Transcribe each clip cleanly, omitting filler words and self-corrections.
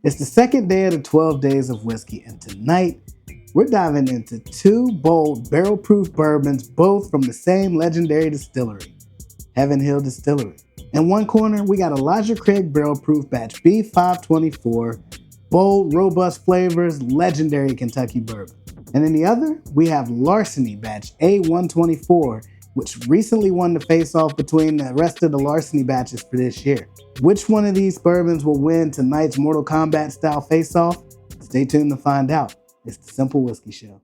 It's the second day of the 12 days of whiskey, and tonight we're diving into two bold barrel-proof bourbons, both from the same legendary distillery, Heaven Hill Distillery. In one corner, we got Elijah Craig barrel-proof batch B524, bold, robust flavors, legendary Kentucky bourbon. And in the other, we have Larceny batch A124, which recently won the face-off between the rest of the Larceny batches for this year. Which one of these bourbons will win tonight's Mortal Kombat style face-off? Stay tuned to find out. It's the Cynple Whiskey Show.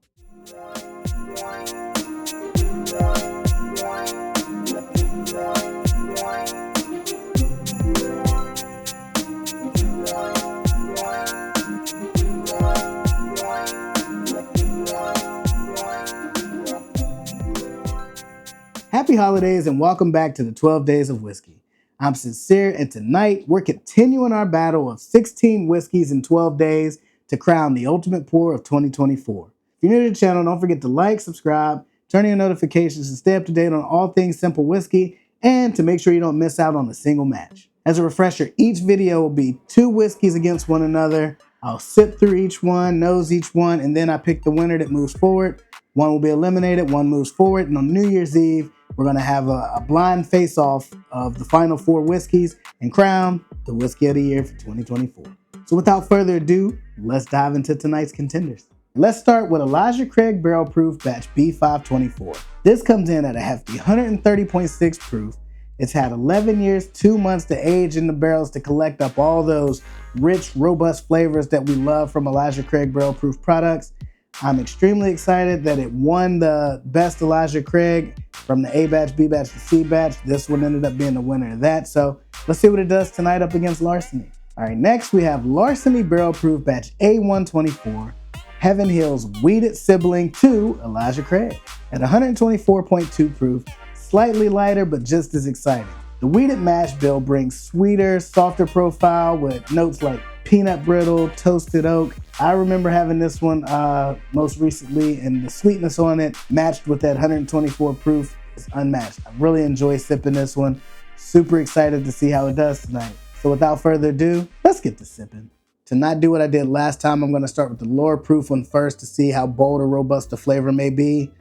Happy holidays and welcome back to the 12 Days of Whiskey. I'm Cyncere, and tonight we're continuing our battle of 16 whiskeys in 12 days to crown the ultimate pour of 2024. If you're new to the channel, don't forget to like, subscribe, turn on your notifications to stay up to date on all things Cynple Whiskey, and to make sure you don't miss out on a single match. As a refresher, each video will be 2 whiskeys against one another. I'll sip through each one, nose each one, and then I pick the winner that moves forward. One will be eliminated, one moves forward, and on New Year's Eve, we're going to have a blind face-off of the final 4 whiskeys and crown the whiskey of the year for 2024. So without further ado, let's dive into tonight's contenders. Let's start with Elijah Craig Barrel Proof Batch B524. This comes in at a hefty 130.6 proof. It's had 11 years, 2 months to age in the barrels to collect up all those rich, robust flavors that we love from Elijah Craig Barrel Proof products. I'm extremely excited that it won the best Elijah Craig from the A batch, B batch, to C batch. This one ended up being the winner of that. So let's see what it does tonight up against Larceny. All right, next we have Larceny Barrel Proof Batch A124, Heaven Hill's Weeded Sibling to Elijah Craig. At 124.2 proof, slightly lighter, but just as exciting. The Weeded mash bill brings sweeter, softer profile with notes like peanut brittle, toasted oak. I remember having this one most recently, and the sweetness on it matched with that 124 proof is unmatched. I really enjoy sipping this one. Super excited to see how it does tonight. So without further ado, let's get to sipping. To not do what I did last time, I'm going to start with the lower proof one first to see how bold or robust the flavor may be.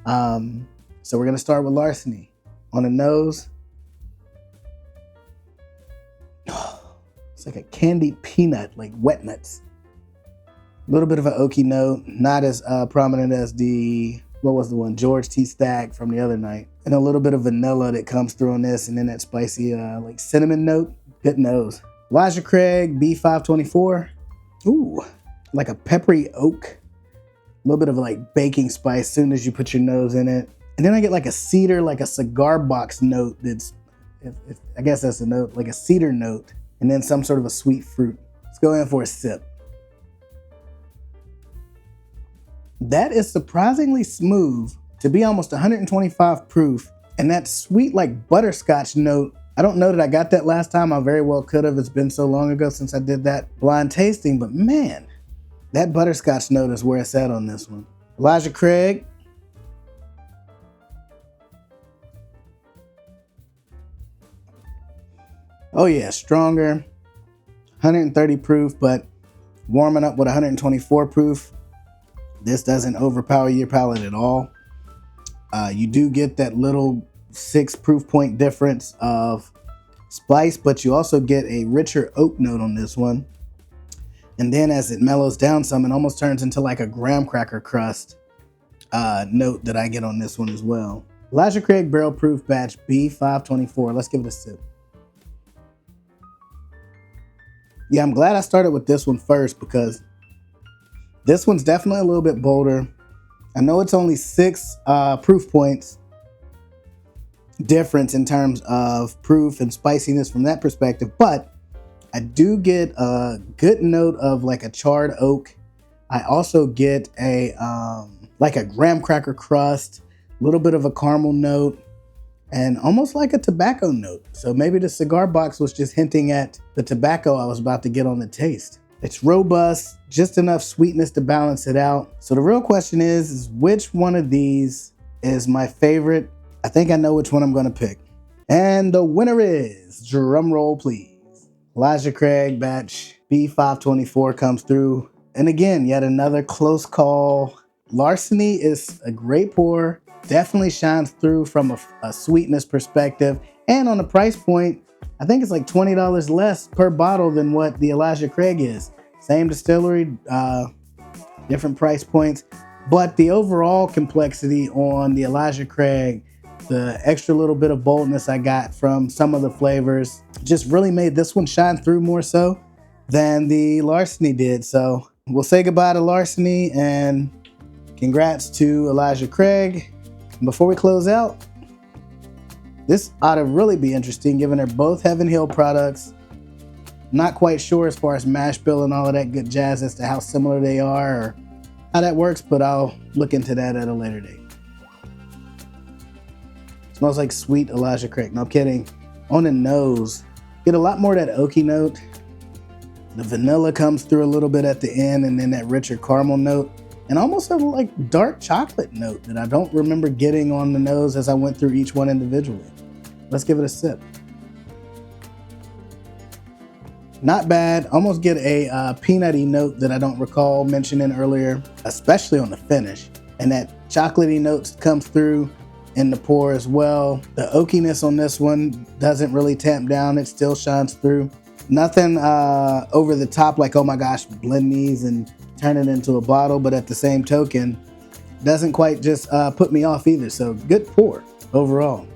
So we're going to start with Larceny. On the nose, it's like a candied peanut, like wet nuts. A little bit of an oaky note, not as prominent as the, what was the one, George T. Stagg from the other night. And a little bit of vanilla that comes through on this, and then that spicy like cinnamon note. Good nose. Elijah Craig B524. Ooh, like a peppery oak. A little bit of like baking spice as soon as you put your nose in it. And then I get like a cedar, like a cigar box note that's, I guess that's a note, like a cedar note. And then some sort of a sweet fruit. Let's go in for a sip. That is surprisingly smooth to be almost 125 proof. And that sweet like butterscotch note, I don't know that I got that last time. I very well could have. It's been so long ago since I did that blind tasting, but man, that butterscotch note is where it's at on this one. Elijah Craig. Oh yeah, stronger, 130 proof, but warming up with 124 proof. This doesn't overpower your palate at all. You do get that little 6 proof point difference of spice, but you also get a richer oak note on this one. And then as it mellows down some, it almost turns into like a graham cracker crust note that I get on this one as well. Elijah Craig Barrel Proof Batch B524. Let's give it a sip. Yeah, I'm glad I started with this one first because this one's definitely a little bit bolder. I know it's only 6 proof points difference in terms of proof and spiciness from that perspective, but I do get a good note of like a charred oak. I also get a like a graham cracker crust, a little bit of a caramel note, and almost like a tobacco note. So maybe the cigar box was just hinting at the tobacco I was about to get on the taste. It's robust, just enough sweetness to balance it out. So the real question is which one of these is my favorite? I think I know which one I'm gonna pick. And the winner is, drum roll please, Elijah Craig Batch B524 comes through. And again, yet another close call. Larceny is a great pour, definitely shines through from a sweetness perspective. And on the price point, I think it's like $20 less per bottle than what the Elijah Craig is. Same distillery, different price points. But the overall complexity on the Elijah Craig, the extra little bit of boldness I got from some of the flavors, just really made this one shine through more so than the Larceny did. So we'll say goodbye to Larceny and congrats to Elijah Craig. And before we close out, this ought to really be interesting given they're both Heaven Hill products. Not quite sure as far as mash bill and all of that good jazz as to how similar they are or how that works, but I'll look into that at a later date. Smells like sweet Elijah Craig. No kidding. On the nose, get a lot more of that oaky note. The vanilla comes through a little bit at the end, and then that richer caramel note, and almost a like dark chocolate note that I don't remember getting on the nose as I went through each one individually. Let's give it a sip. Not bad. Almost get a peanutty note that I don't recall mentioning earlier, especially on the finish. And that chocolatey note comes through in the pour as well. The oakiness on this one doesn't really tamp down. It still shines through. Nothing over the top like, oh my gosh, blend these and turn it into a bottle. But at the same token, doesn't quite just put me off either. So good pour overall.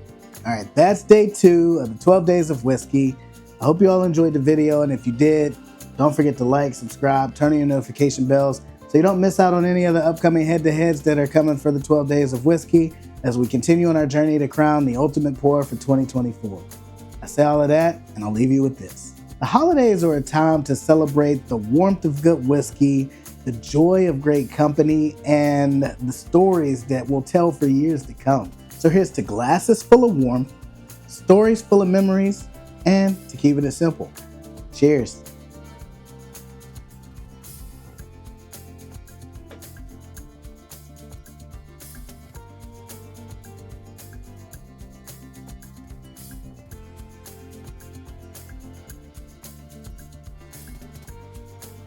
All right, that's day 2 of the 12 days of whiskey. I hope you all enjoyed the video, and if you did, don't forget to like, subscribe, turn on your notification bells so you don't miss out on any of the upcoming head-to-heads that are coming for the 12 days of whiskey as we continue on our journey to crown the ultimate pour for 2024. I say all of that, and I'll leave you with this. The holidays are a time to celebrate the warmth of good whiskey, the joy of great company, and the stories that we'll tell for years to come. So here's to glasses full of warmth, stories full of memories, and to keep it simple. Cheers.